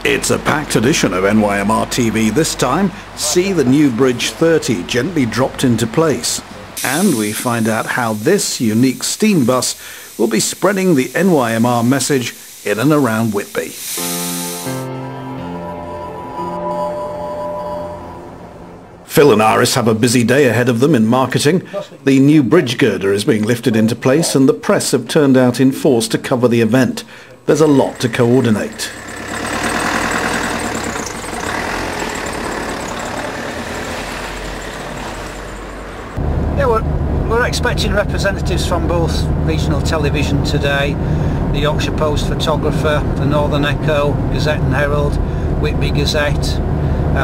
It's a packed edition of Nymr TV this time. See the new Bridge 30 gently dropped into place. And we find out how this unique steam bus will be spreading the Nymr message in and around Whitby. Phil and Iris have a busy day ahead of them in marketing. The new bridge girder is being lifted into place and the press have turned out in force to cover the event. There's a lot to coordinate. We're expecting representatives from both regional television today, the Yorkshire Post photographer, the Northern Echo, Gazette and Herald, Whitby Gazette,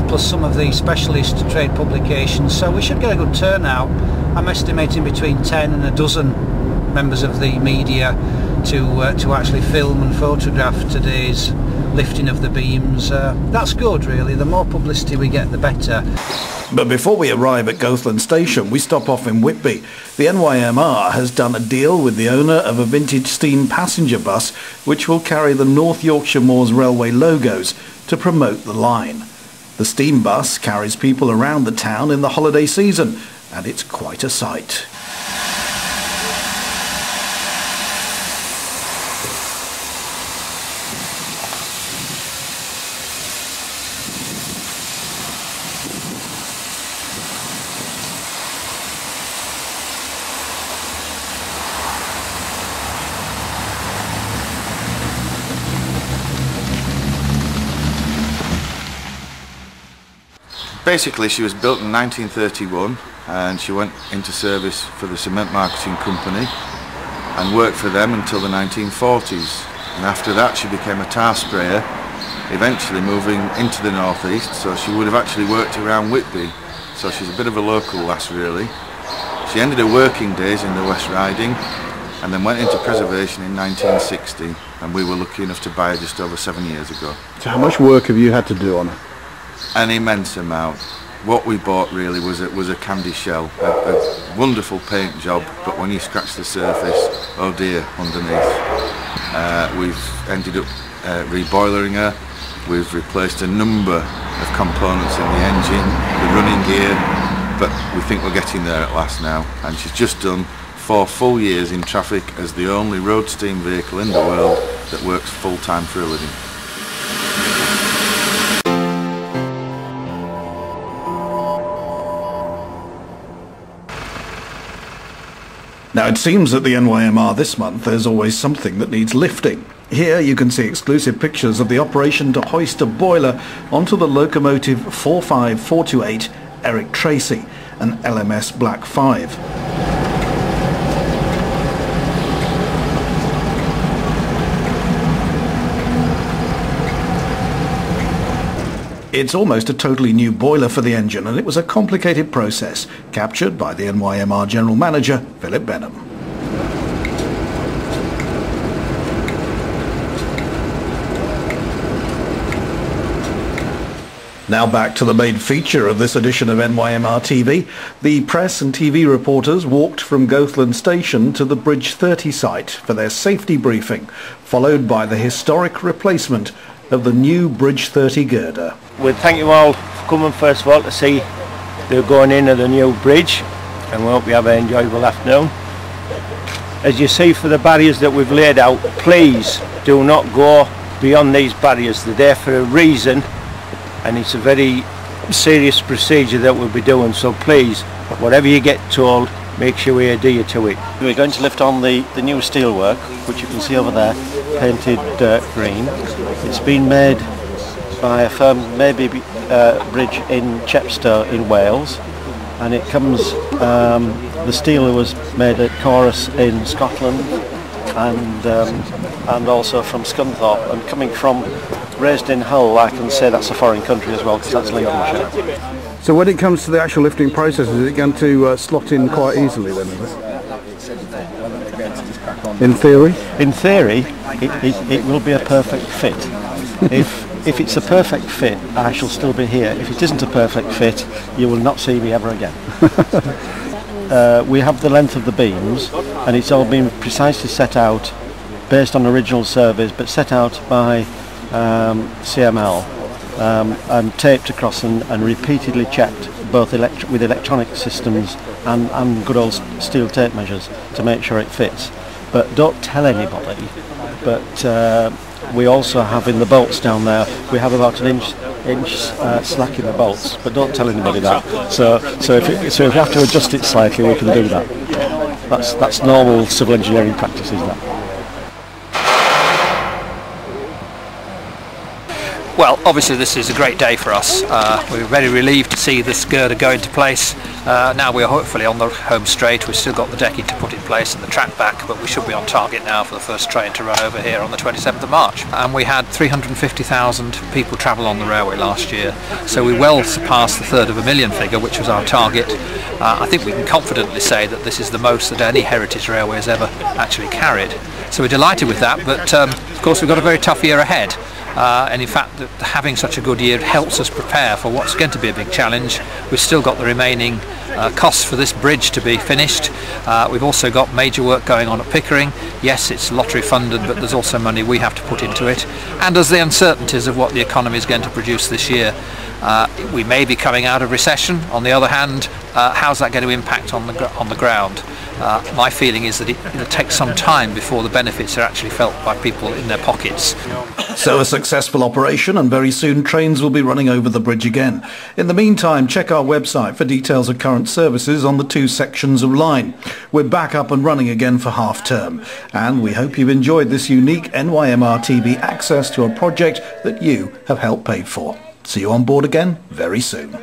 plus some of the specialist trade publications, so we should get a good turnout. I'm estimating between 10 and a dozen members of the media to actually film and photograph today's lifting of the beams. That's good really, the more publicity we get the better. But before we arrive at Goathland Station, we stop off in Whitby. The Nymr has done a deal with the owner of a vintage steam passenger bus which will carry the North Yorkshire Moors Railway logos to promote the line. The steam bus carries people around the town in the holiday season, and it's quite a sight. Basically, she was built in 1931 and she went into service for the cement marketing company and worked for them until the 1940s. And after that she became a tar sprayer, eventually moving into the northeast, so she would have actually worked around Whitby. So she's a bit of a local lass really. She ended her working days in the West Riding and then went into preservation in 1960, and we were lucky enough to buy her just over 7 years ago. So how much work have you had to do on her? An immense amount. What we bought really was a candy shell, a wonderful paint job, but when you scratch the surface, oh dear, underneath. We've ended up reboilering her. We've replaced a number of components in the engine, the running gear, but we think we're getting there at last now. And she's just done 4 full years in traffic as the only road steam vehicle in the world that works full-time for a living. Now it seems at the Nymr this month there's always something that needs lifting. Here you can see exclusive pictures of the operation to hoist a boiler onto the locomotive 45428 Eric Tracy, an LMS Black 5. It's almost a totally new boiler for the engine, and it was a complicated process, captured by the Nymr General Manager, Philip Benham. Now back to the main feature of this edition of Nymr TV. The press and TV reporters walked from Goathland Station to the Bridge 30 site for their safety briefing, followed by the historic replacement of the new Bridge 30 girder. We thank you all for coming first of all to see the going in of the new bridge, and we hope you have an enjoyable afternoon. As you see, for the barriers that we've laid out, please do not go beyond these barriers. They're there for a reason, and it's a very serious procedure that we'll be doing, so please, whatever you get told, make sure we adhere to it. We're going to lift on the new steelwork, which you can see over there, painted green. It's been made by a firm, maybe Bridge in Chepstow in Wales, and it comes, the steel was made at Chorus in Scotland, and also from Scunthorpe, and coming from raised in Hull, I can say that's a foreign country as well, because that's Lincolnshire. So when it comes to the actual lifting process, is it going to slot in quite easily then, is it? In theory? In theory, it will be a perfect fit. If it's a perfect fit, I shall still be here. If it isn't a perfect fit, you will not see me ever again. We have the length of the beams, and it's all been precisely set out based on original surveys, but set out by CML and taped across and repeatedly checked both with electronic systems and good old steel tape measures to make sure it fits. But don't tell anybody. But we also have in the bolts down there, we have about an inch slack in the bolts, but don't tell anybody that. So if we have to adjust it slightly, we can do that. That's normal civil engineering practices, that. Well, obviously this is a great day for us. We're very relieved to see this girder go into place. Now we're hopefully on the home straight. We've still got the decking to put in place and the track back, but we should be on target now for the first train to run over here on the 27th of March. And we had 350,000 people travel on the railway last year, so we well surpassed the 1/3 figure, which was our target. I think we can confidently say that this is the most that any heritage railway has ever actually carried. So we're delighted with that, but of course we've got a very tough year ahead. And in fact, having such a good year helps us prepare for what's going to be a big challenge. We've still got the remaining costs for this bridge to be finished. We've also got major work going on at Pickering. Yes, it's lottery funded, but there's also money we have to put into it. And there's the uncertainties of what the economy is going to produce this year. We may be coming out of recession. On the other hand, how's that going to impact on the ground? My feeling is that it'll take some time before the benefits are actually felt by people in their pockets. So a successful operation, and very soon trains will be running over the bridge again. In the meantime, check our website for details of current services on the 2 sections of line. We're back up and running again for half term, and we hope you've enjoyed this unique Nymr TV access to a project that you have helped pay for. See you on board again very soon.